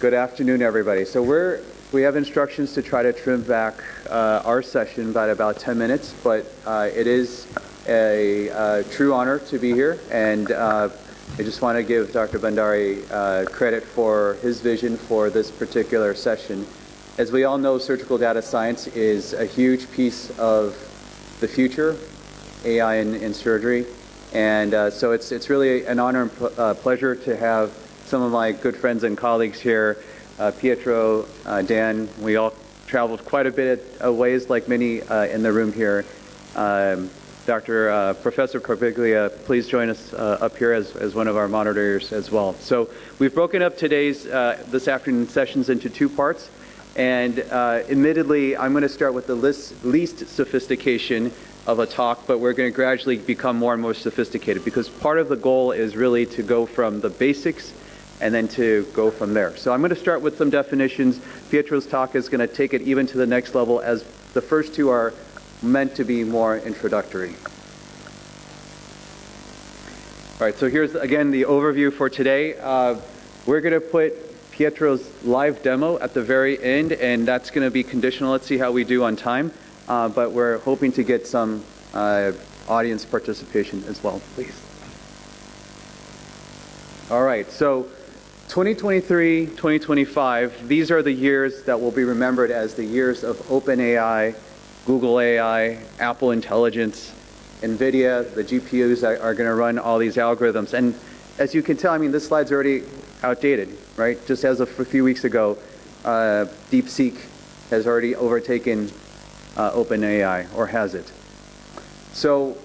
Good afternoon, everybody. So we have instructions to try to trim back our session by about 10 minutes, but it is a true honor to be here, and I just want to give Dr. Bhandari credit for his vision for this particular session. As we all know, surgical data science is a huge piece of the future, AI in surgery, and so it's really an honor and pleasure to have some of my good friends and colleagues here, Pietro, Dan. We all traveled quite a bit of ways, like many in the room here. Professor Corbiglia, please join us up here as one of our moderators as well. So we've broken up this afternoon sessions into two parts, and admittedly, I'm going to start with the least sophistication of a talk, but we're going to gradually become more and more sophisticated, because part of the goal is really to go from the basics and then to go from there. So I'm going to start with some definitions. Pietro's talk is going to take it even to the next level, as the first two are meant to be more introductory. All right, so here's again the overview for today. We're going to put Pietro's live demo at the very end, and that's going to be conditional. Let's see how we do on time, but we're hoping to get some audience participation as well, please. All right, so 2023, 2025, these are the years that will be remembered as the years of OpenAI, Google AI, Apple Intelligence, NVIDIA. The GPUs are going to run all these algorithms. And as you can tell, I mean, this slide's already outdated, right? Just as of a few weeks ago, DeepSeek has already overtaken OpenAI, or has it? So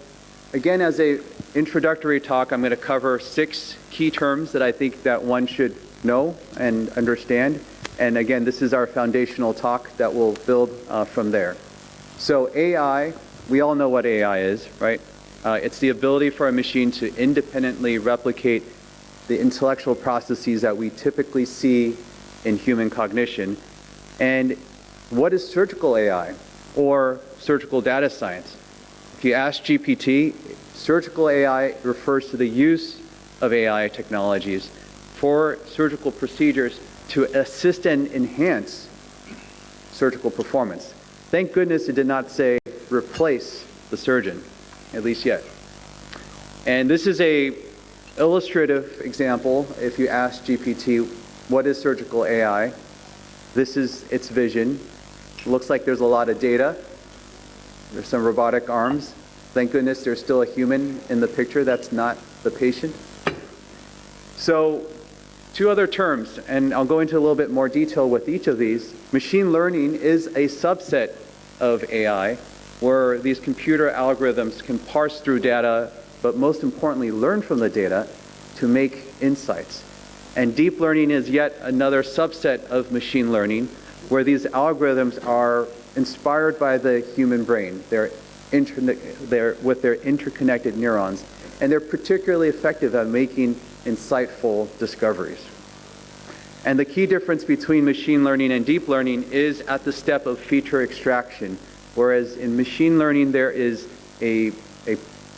again, as a introductory talk, I'm going to cover 6 key terms that I think that one should know and understand. And again, this is our foundational talk that will build from there. So AI, we all know what AI is, right? It's the ability for a machine to independently replicate the intellectual processes that we typically see in human cognition. And what is surgical AI or surgical data science? If you ask GPT, surgical AI refers to the use of AI technologies for surgical procedures to assist and enhance surgical performance. Thank goodness it did not say replace the surgeon, at least yet. And this is a illustrative example. If you ask GPT, what is surgical AI? This is its vision. It looks like there's a lot of data. There's some robotic arms. Thank goodness there's still a human in the picture that's not the patient. So, 2 other terms, and I'll go into a little bit more detail with each of these. Machine learning is a subset of AI, where these computer algorithms can parse through data, but most importantly, learn from the data to make insights. And deep learning is yet another subset of machine learning, where these algorithms are inspired by the human brain. They're with their interconnected neurons, and they're particularly effective at making insightful discoveries. And the key difference between machine learning and deep learning is at the step of feature extraction, whereas in machine learning there is a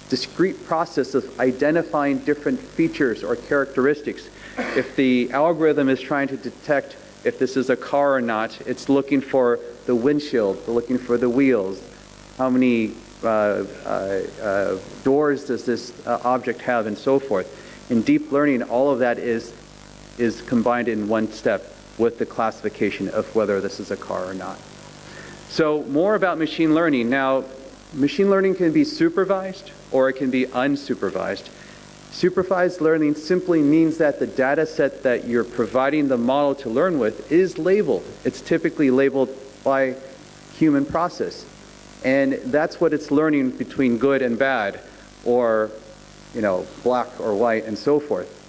discrete process of identifying different features or characteristics. If the algorithm is trying to detect if this is a car or not, it's looking for the windshield, looking for the wheels. How many doors does this object have, and so forth. In deep learning, all of that is combined in one step with the classification of whether this is a car or not. So more about machine learning. Now, machine learning can be supervised or it can be unsupervised. Supervised learning simply means that the data set that you're providing the model to learn with is labeled. It's typically labeled by human process. And that's what it's learning between good and bad, or black or white, and so forth.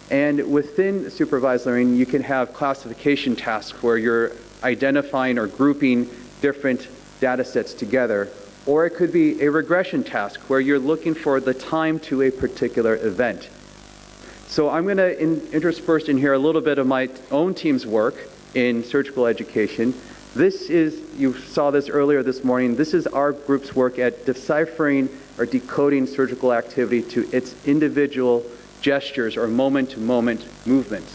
And within supervised learning, you can have classification tasks where you're identifying or grouping different data sets together, or it could be a regression task where you're looking for the time to a particular event. So I'm going to intersperse in here a little bit of my own team's work in surgical education. This is, you saw this earlier this morning, this is our group's work at deciphering or decoding surgical activity to its individual gestures or moment-to-moment movements.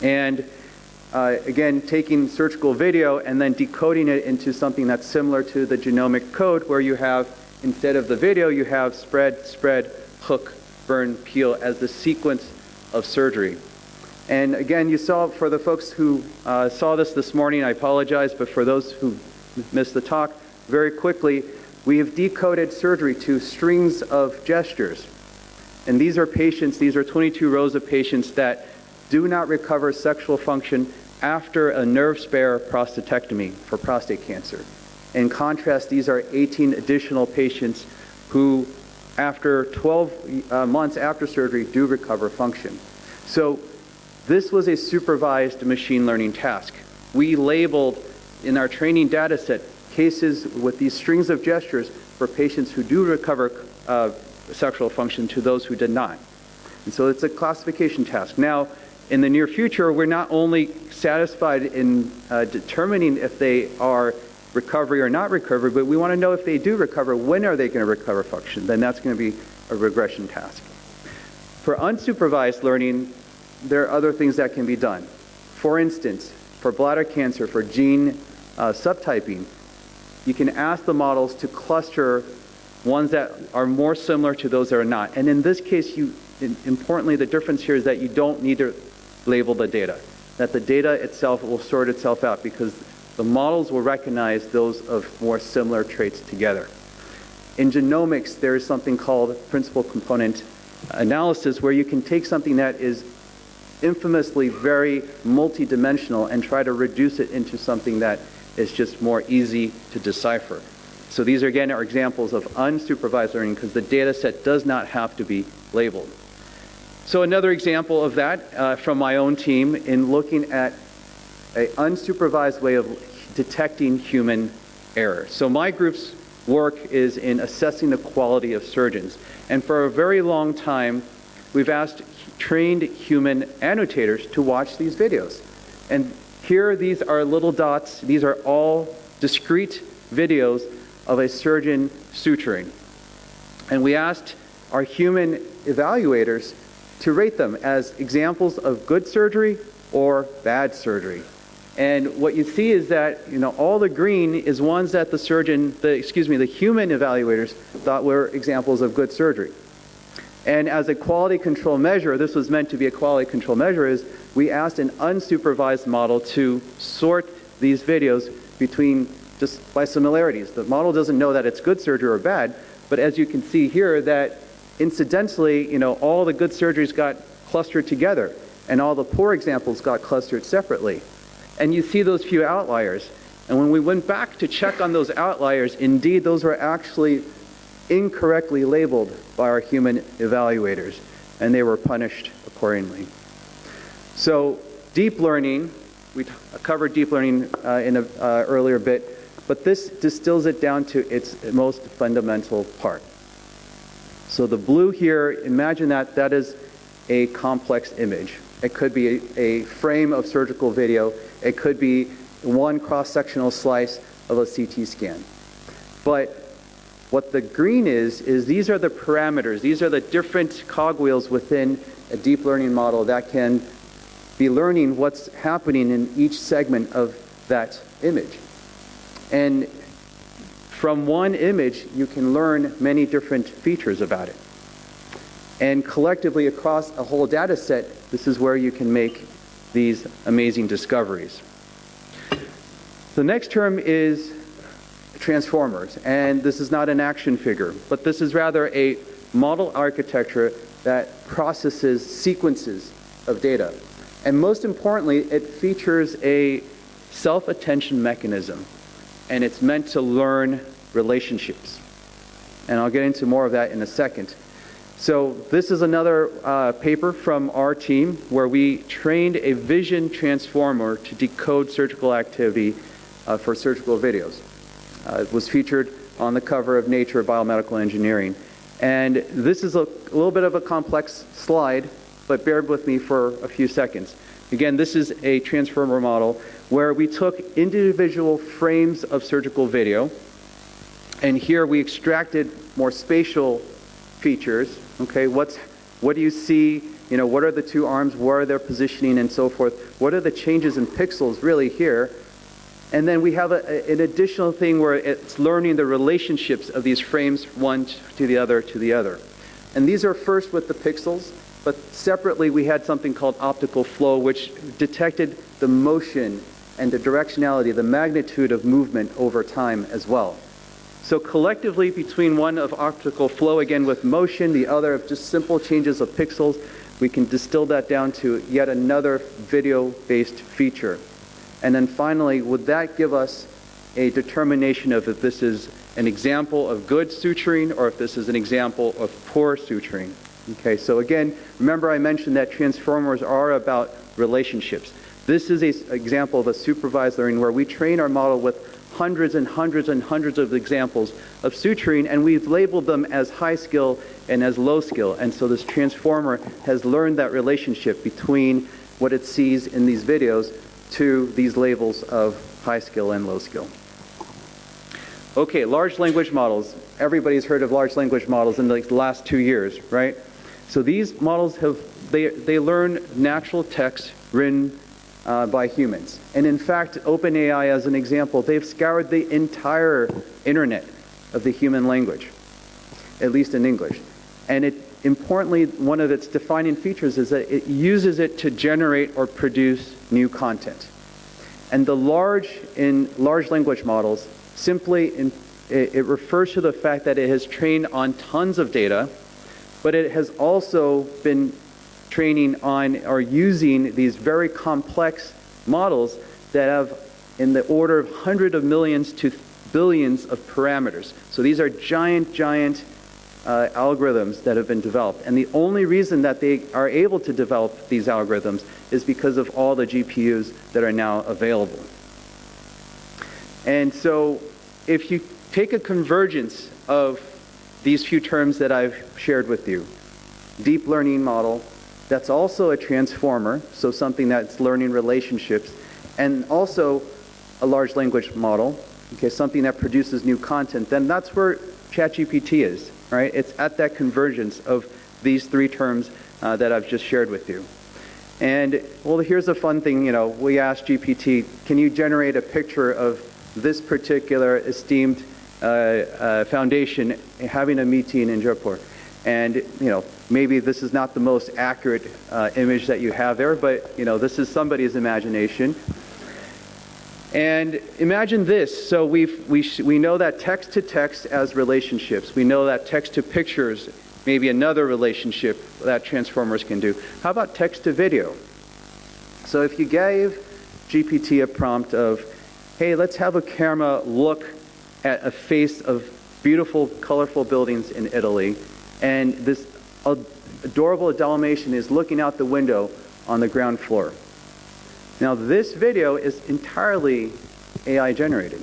And again, taking surgical video and then decoding it into something that's similar to the genomic code, where you have, instead of the video, you have spread, hook, burn, peel as the sequence of surgery. And again, you saw, for the folks who saw this morning, I apologize, but for those who missed the talk, very quickly, we have decoded surgery to strings of gestures. And these are patients, these are 22 rows of patients that do not recover sexual function after a nerve spare prostatectomy for prostate cancer. In contrast, these are 18 additional patients who, after 12 months after surgery, do recover function. So this was a supervised machine learning task. We labeled in our training data set cases with these strings of gestures for patients who do recover sexual function to those who did not. And so it's a classification task. Now, in the near future, we're not only satisfied in determining if they are recovery or not recovery, but we want to know if they do recover, when are they going to recover function? Then that's going to be a regression task. For unsupervised learning, there are other things that can be done. For instance, for bladder cancer, for gene subtyping, you can ask the models to cluster ones that are more similar to those that are not. And in this case, importantly, the difference here is that you don't need to label the data, that the data itself will sort itself out because the models will recognize those of more similar traits together. In genomics, there is something called principal component analysis, where you can take something that is infamously very multidimensional and try to reduce it into something that is just more easy to decipher. So these, again, are examples of unsupervised learning because the data set does not have to be labeled. So another example of that from my own team in looking at an unsupervised way of detecting human error. So my group's work is in assessing the quality of surgeons. And for a very long time, we've asked trained human annotators to watch these videos. And here, these are little dots. These are all discrete videos of a surgeon suturing. And we asked our human evaluators to rate them as examples of good surgery or bad surgery. And what you see is that, all the green is ones that the human evaluators thought were examples of good surgery. And as a quality control measure, this was meant to be a quality control measure, is we asked an unsupervised model to sort these videos between just by similarities. The model doesn't know that it's good surgery or bad, but as you can see here that incidentally, all the good surgeries got clustered together and all the poor examples got clustered separately. And you see those few outliers. And when we went back to check on those outliers, indeed those were actually incorrectly labeled by our human evaluators, and they were punished accordingly. So deep learning, we covered deep learning in an earlier bit, but this distills it down to its most fundamental part. So the blue here, imagine that is a complex image. It could be a frame of surgical video. It could be one cross-sectional slice of a CT scan. But what the green is these are the parameters. These are the different cogwheels within a deep learning model that can be learning what's happening in each segment of that image. And from one image, you can learn many different features about it. And collectively across a whole data set, this is where you can make these amazing discoveries. The next term is transformers, and this is not an action figure, but this is rather a model architecture that processes sequences of data. And most importantly, it features a self-attention mechanism, and it's meant to learn relationships. And I'll get into more of that in a second. So this is another paper from our team where we trained a vision transformer to decode surgical activity for surgical videos. It was featured on the cover of Nature Biomedical Engineering. And this is a little bit of a complex slide, but bear with me for a few seconds. Again, this is a transformer model where we took individual frames of surgical video, and here we extracted more spatial features. Okay, what's What do you see? You know, what are the two arms? Where are their positioning and so forth? What are the changes in pixels really here? And then we have an additional thing where it's learning the relationships of these frames, one to the other to the other. And these are first with the pixels, but separately we had something called optical flow, which detected the motion and the directionality, the magnitude of movement over time as well. So collectively, between one of optical flow, again with motion, the other of just simple changes of pixels, we can distill that down to yet another video-based feature. And then finally, would that give us a determination of if this is an example of good suturing or if this is an example of poor suturing? Okay, so again, remember I mentioned that transformers are about relationships. This is an example of a supervised learning where we train our model with hundreds and hundreds and hundreds of examples of suturing, and we've labeled them as high skill and as low skill. And so this transformer has learned that relationship between what it sees in these videos to these labels of high skill and low skill. Okay, large language models. Everybody's heard of large language models in the last 2 years, right? So these models they learn natural text written by humans. And in fact, OpenAI, as an example, they've scoured the entire internet of the human language, at least in English. And importantly, one of its defining features is that it uses it to generate or produce new content. And the large language models simply, it refers to the fact that it has trained on tons of data, but it has also been training on or using these very complex models that have in the order of hundreds of millions to billions of parameters. So these are giant algorithms that have been developed. And the only reason that they are able to develop these algorithms is because of all the GPUs that are now available. And so if you take a convergence of these few terms that I've shared with you, deep learning model, that's also a transformer, so something that's learning relationships, and also a large language model, okay, something that produces new content, then that's where ChatGPT is, right? It's at that convergence of these three terms that I've just shared with you. And, well, here's a fun thing, you know, we asked GPT, can you generate a picture of this particular esteemed foundation having a meeting in Jaipur? And, you know, maybe this is not the most accurate image that you have there, but, you know, this is somebody's imagination. And imagine this. So we know that text to text as relationships. We know that text to pictures, maybe another relationship that transformers can do. How about text to video? So if you gave GPT a prompt of, hey, let's have a camera look at a face of beautiful, colorful buildings in Italy, and this adorable Dalmatian is looking out the window on the ground floor. Now this video is entirely AI generated.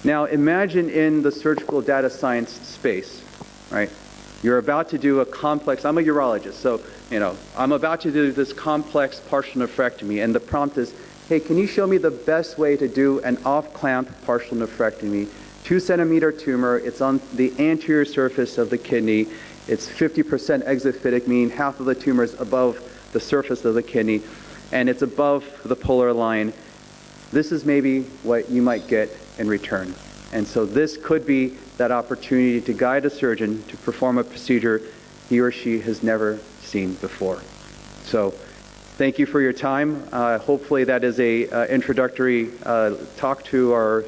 Now imagine in the surgical data science space, right? You're about to do a complex, I'm a urologist, so, you know, I'm about to do this complex partial nephrectomy, and the prompt is, hey, can you show me the best way to do an off-clamp partial nephrectomy? 2-centimeter tumor, it's on the anterior surface of the kidney, it's 50% exophytic, meaning half of the tumor is above the surface of the kidney, and it's above the polar line. This is maybe what you might get in return. And so this could be that opportunity to guide a surgeon to perform a procedure he or she has never seen before. So thank you for your time. Hopefully that is a introductory talk to our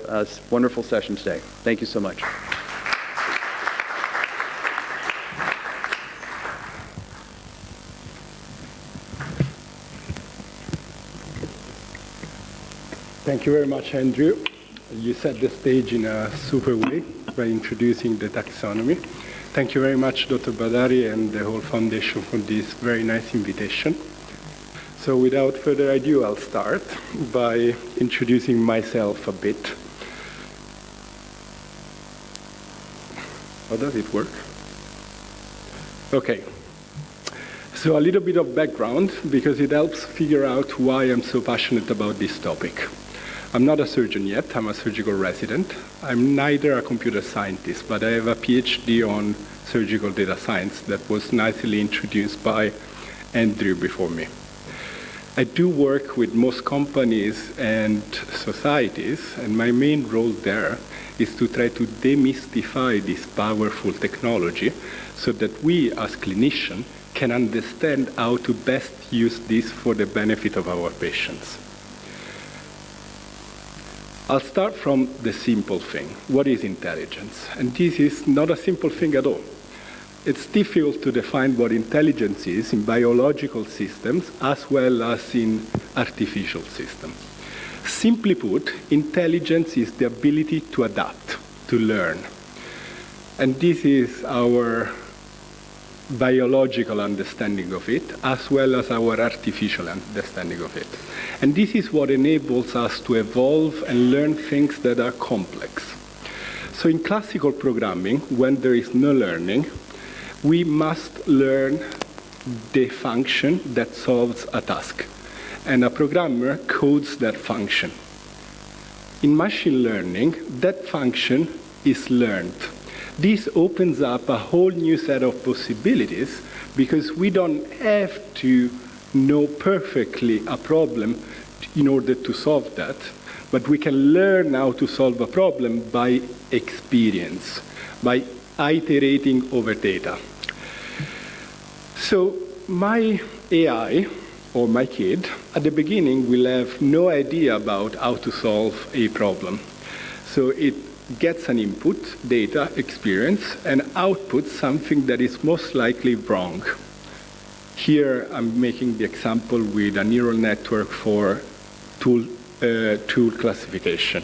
wonderful session today. Thank you so much. Thank you very much, Andrew. You set the stage in a super way by introducing the taxonomy. Thank you very much, Dr. Badari and the whole foundation for this very nice invitation. So without further ado, I'll start by introducing myself a bit. How does it work? Okay. So a little bit of background, because it helps figure out why I'm so passionate about this topic. I'm not a surgeon yet, I'm a surgical resident. I'm neither a computer scientist, but I have a PhD on surgical data science that was nicely introduced by Andrew before me. I do work with most companies and societies, and my main role there is to try to demystify this powerful technology so that we, as clinicians, can understand how to best use this for the benefit of our patients. I'll start from the simple thing. What is intelligence? And this is not a simple thing at all. It's difficult to define what intelligence is in biological systems as well as in artificial systems. Simply put, intelligence is the ability to adapt, to learn. And this is our biological understanding of it, as well as our artificial understanding of it. And this is what enables us to evolve and learn things that are complex. So in classical programming, when there is no learning, we must learn the function that solves a task. And a programmer codes that function. In machine learning, that function is learned. This opens up a whole new set of possibilities because we don't have to know perfectly a problem in order to solve that, but we can learn how to solve a problem by experience, by iterating over data. So my AI, or my kid, at the beginning will have no idea about how to solve a problem. So it gets an input, data, experience, and outputs something that is most likely wrong. Here I'm making the example with a neural network for tool classification.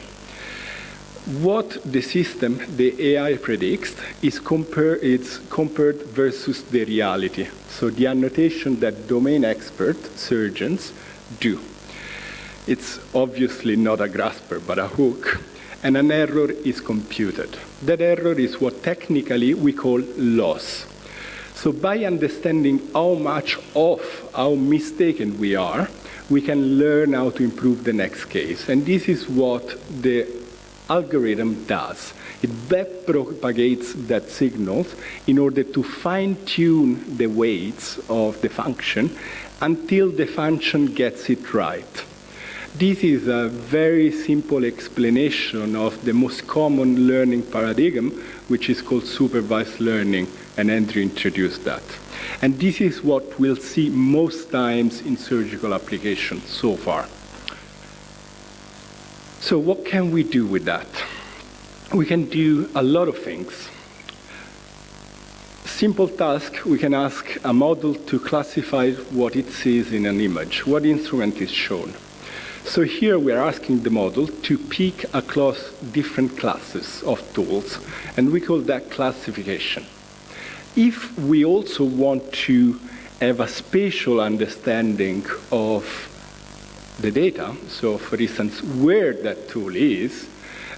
What the system, the AI predicts, is compared versus the reality. So the annotation that domain experts, surgeons, do. It's obviously not a grasper, but a hook, and an error is computed. That error is what technically we call loss. So by understanding how much off, how mistaken we are, we can learn how to improve the next case. And this is what the algorithm does. It backpropagates that signals in order to fine-tune the weights of the function until the function gets it right. This is a very simple explanation of the most common learning paradigm, which is called supervised learning, and Andrew introduced that. And this is what we'll see most times in surgical applications so far. So what can we do with that? We can do a lot of things. Simple task, we can ask a model to classify what it sees in an image, what instrument is shown. So here we are asking the model to pick across different classes of tools, and we call that classification. If we also want to have a spatial understanding of the data, so for instance, where that tool is,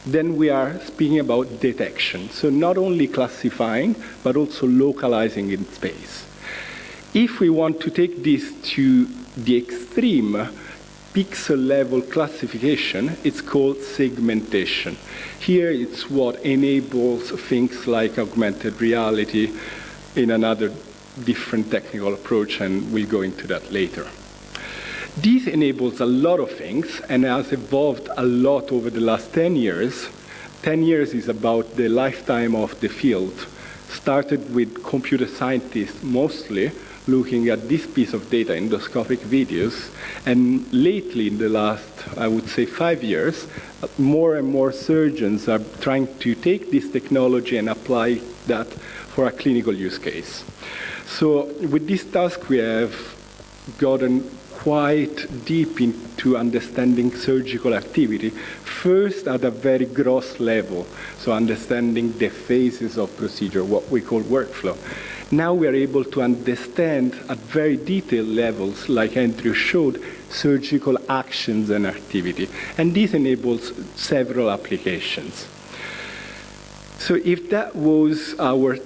then we are speaking about detection. So not only classifying, but also localizing in space. If we want to take this to the extreme, pixel-level classification, it's called segmentation. Here it's what enables things like augmented reality in another different technical approach, and we'll go into that later. This enables a lot of things and has evolved a lot over the last 10 years. 10 years is about the lifetime of the field. Started with computer scientists mostly looking at this piece of data, endoscopic videos, and lately in the last, I would say 5 years, more and more surgeons are trying to take this technology and apply that for a clinical use case. So with this task we have gotten quite deep into understanding surgical activity, first at a very gross level, so understanding the phases of procedure, what we call workflow. Now we are able to understand at very detailed levels, like Andrew showed, surgical actions and activity. And this enables several applications. So if that was our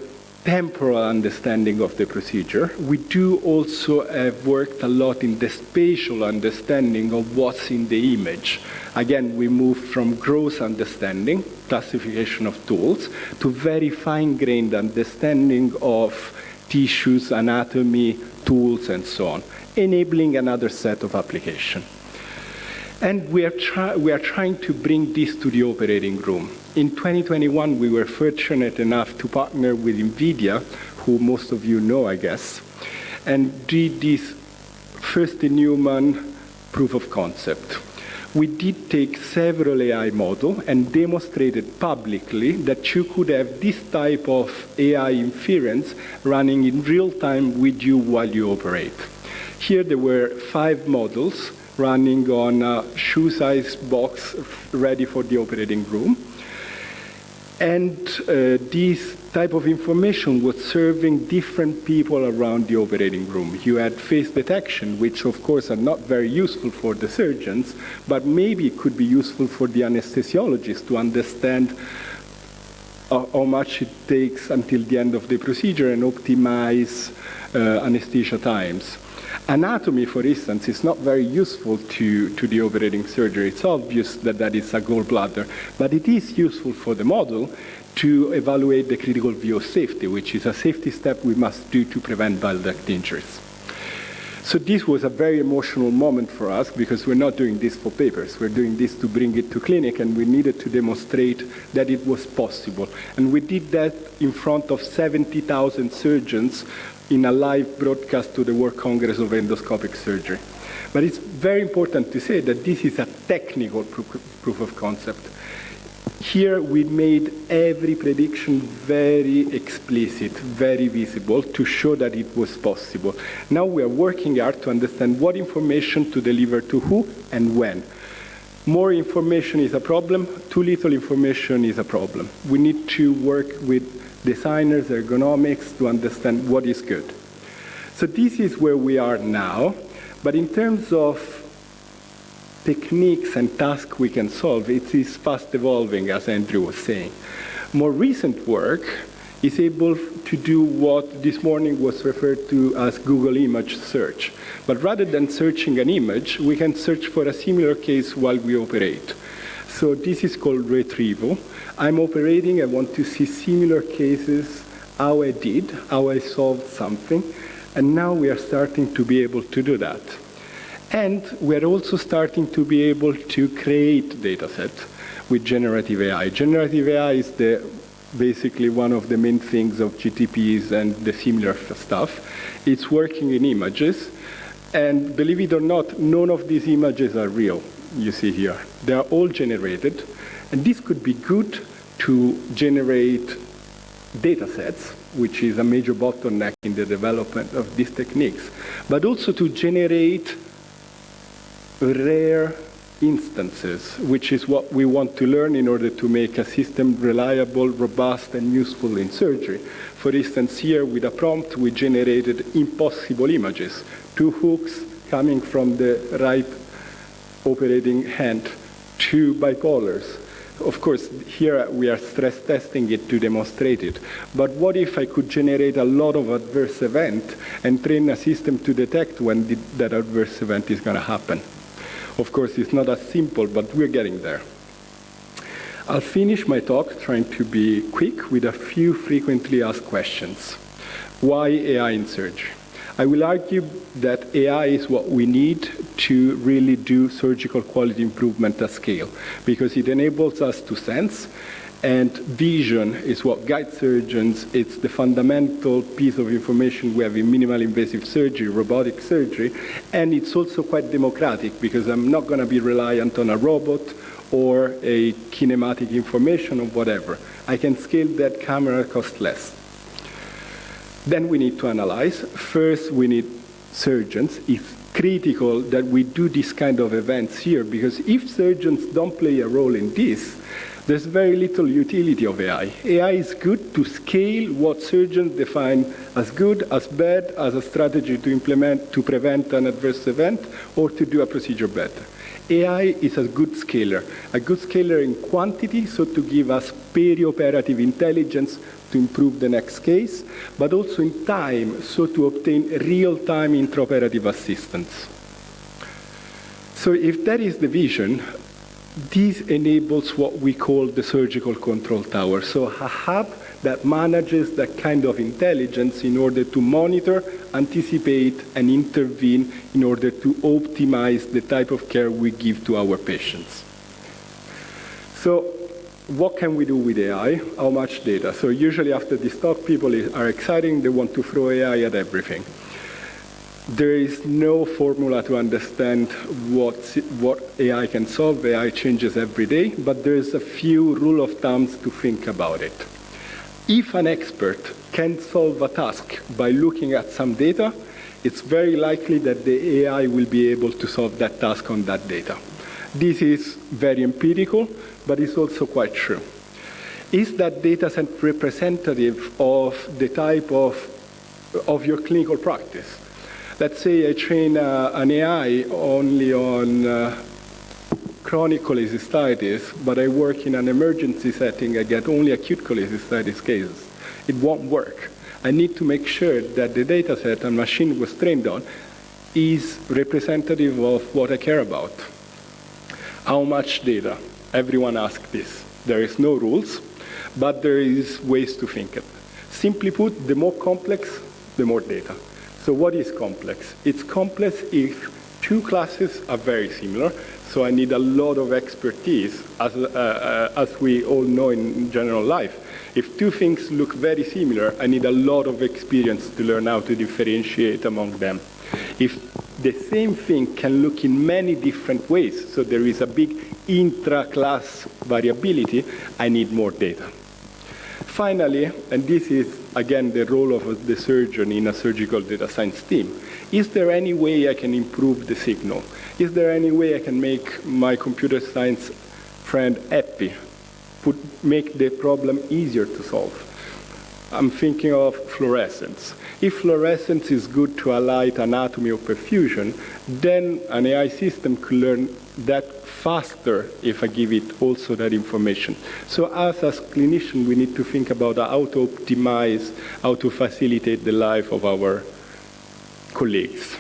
temporal understanding of the procedure. We do also have worked a lot in the spatial understanding of what's in the image. Again, we moved from gross understanding, classification of tools, to very fine-grained understanding of tissues, anatomy, tools, and so on, enabling another set of application. And we are trying to bring this to the operating room. In 2021, we were fortunate enough to partner with NVIDIA, who most of you know, I guess, and did this first-in-human proof of concept. We did take several AI models and demonstrated publicly that you could have this type of AI inference running in real time with you while you operate. Here there were 5 models running on a shoe-sized box ready for the operating room. And this type of information was serving different people around the operating room. You had face detection, which of course are not very useful for the surgeons, but maybe it could be useful for the anesthesiologist to understand how much it takes until the end of the procedure and optimize anesthesia times. Anatomy, for instance, is not very useful to the operating surgery. It's obvious that that is a gallbladder, but it is useful for the model to evaluate the critical view of safety, which is a safety step we must do to prevent bile duct injuries. So this was a very emotional moment for us because we're not doing this for papers. We're doing this to bring it to clinic, and we needed to demonstrate that it was possible. And we did that in front of 70,000 surgeons in a live broadcast to the World Congress of Endoscopic Surgery. But it's very important to say that this is a technical proof of concept. Here we made every prediction very explicit, very visible, to show that it was possible. Now we are working hard to understand what information to deliver to who and when. More information is a problem, too little information is a problem. We need to work with designers, ergonomics, to understand what is good. So this is where we are now, but in terms of techniques and tasks we can solve, it is fast evolving, as Andrew was saying. More recent work is able to do what this morning was referred to as Google image search. But rather than searching an image, we can search for a similar case while we operate. So this is called retrieval. I'm operating, I want to see similar cases, how I did, how I solved something, and now we are starting to be able to do that. And we're also starting to be able to create data sets with generative AI. Generative AI is basically one of the main things of GTPs and the similar stuff. It's working in images, and believe it or not, none of these images are real, you see here. They are all generated, and this could be good to generate data sets, which is a major bottleneck in the development of these techniques, but also to generate rare instances, which is what we want to learn in order to make a system reliable, robust, and useful in surgery. For instance, here with a prompt, we generated impossible images, 2 hooks coming from the right operating hand, 2 bipolars. Of course, here we are stress testing it to demonstrate it. But what if I could generate a lot of adverse events and train a system to detect when that adverse event is going to happen? Of course, it's not as simple, but we're getting there. I'll finish my talk trying to be quick with a few frequently asked questions. Why AI in surgery? I will argue that AI is what we need to really do surgical quality improvement at scale, because it enables us to sense, and vision is what guides surgeons. It's the fundamental piece of information we have in minimal invasive surgery, robotic surgery, and it's also quite democratic, because I'm not going to be reliant on a robot or a kinematic information or whatever. I can scale that camera cost less. Then we need to analyze. First, we need surgeons. It's critical that we do this kind of events here, because if surgeons don't play a role in this, there's very little utility of AI. AI is good to scale what surgeons define as good, as bad, as a strategy to implement to prevent an adverse event or to do a procedure better. AI is a good scaler in quantity, so to give us perioperative intelligence to improve the next case, but also in time, so to obtain real-time intraoperative assistance. So if that is the vision, this enables what we call the surgical control tower. So a hub that manages that kind of intelligence in order to monitor, anticipate, and intervene in order to optimize the type of care we give to our patients. So what can we do with AI? How much data? So usually after this talk, people are excited. They want to throw AI at everything. There is no formula to understand what AI can solve. AI changes every day, but there's a few rule of thumbs to think about it. If an expert can solve a task by looking at some data, it's very likely that the AI will be able to solve that task on that data. This is very empirical, but it's also quite true. Is that data set representative of the type of your clinical practice? Let's say I train an AI only on chronic cholecystitis, but I work in an emergency setting, I get only acute cholecystitis cases. It won't work. I need to make sure that the data set and machine was trained on is representative of what I care about. How much data? Everyone asks this. There is no rules, but there is ways to think it. Simply put, the more complex, the more data. So what is complex? It's complex if two classes are very similar, so I need a lot of expertise, as we all know in general life. If two things look very similar, I need a lot of experience to learn how to differentiate among them. If the same thing can look in many different ways, so there is a big intra-class variability, I need more data. Finally, and this is, again, the role of the surgeon in a surgical data science team, is there any way I can improve the signal? Is there any way I can make my computer science friend happy, make the problem easier to solve? I'm thinking of fluorescence. If fluorescence is good to highlight anatomy or perfusion, then an AI system could learn that faster if I give it also that information. So as clinicians, we need to think about how to optimize, how to facilitate the life of our colleagues.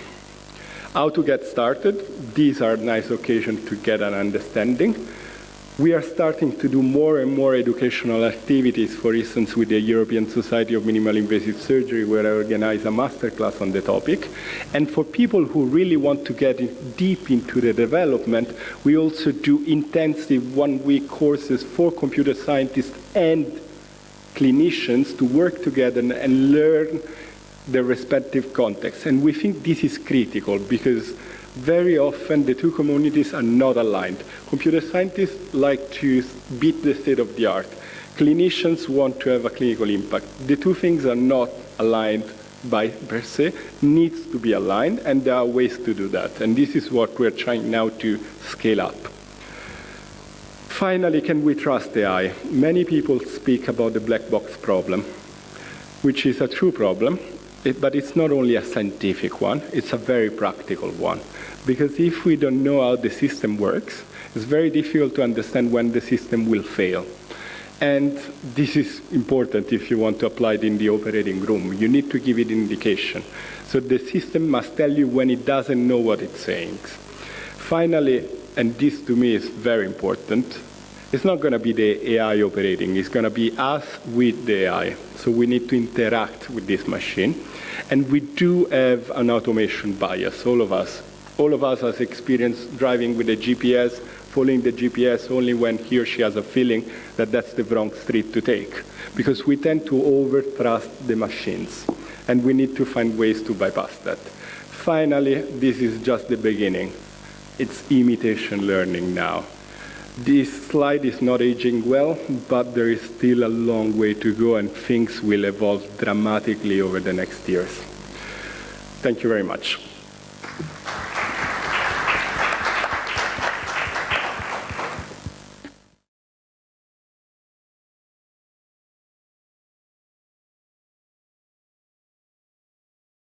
How to get started? These are nice occasions to get an understanding. We are starting to do more and more educational activities, for instance, with the European Society of Minimal Invasive Surgery, where I organize a masterclass on the topic. And for people who really want to get deep into the development, we also do intensive one-week courses for computer scientists and clinicians to work together and learn the respective contexts. And we think this is critical because very often the two communities are not aligned. Computer scientists like to beat the state of the art. Clinicians want to have a clinical impact. The two things are not aligned by per se, needs to be aligned, and there are ways to do that. And this is what we're trying now to scale up. Finally, can we trust AI? Many people speak about the black box problem, which is a true problem. But it's not only a scientific one, it's a very practical one. Because if we don't know how the system works, it's very difficult to understand when the system will fail. And this is important if you want to apply it in the operating room. You need to give it indication. So the system must tell you when it doesn't know what it's saying. Finally, and this to me is very important, it's not going to be the AI operating, it's going to be us with the AI. So we need to interact with this machine. And we do have an automation bias, all of us. All of us has experience driving with a GPS, following the GPS only when he or she has a feeling that that's the wrong street to take. Because we tend to over-trust the machines. And we need to find ways to bypass that. Finally, this is just the beginning. It's imitation learning now. This slide is not aging well, but there is still a long way to go, and things will evolve dramatically over the next years. Thank you very much.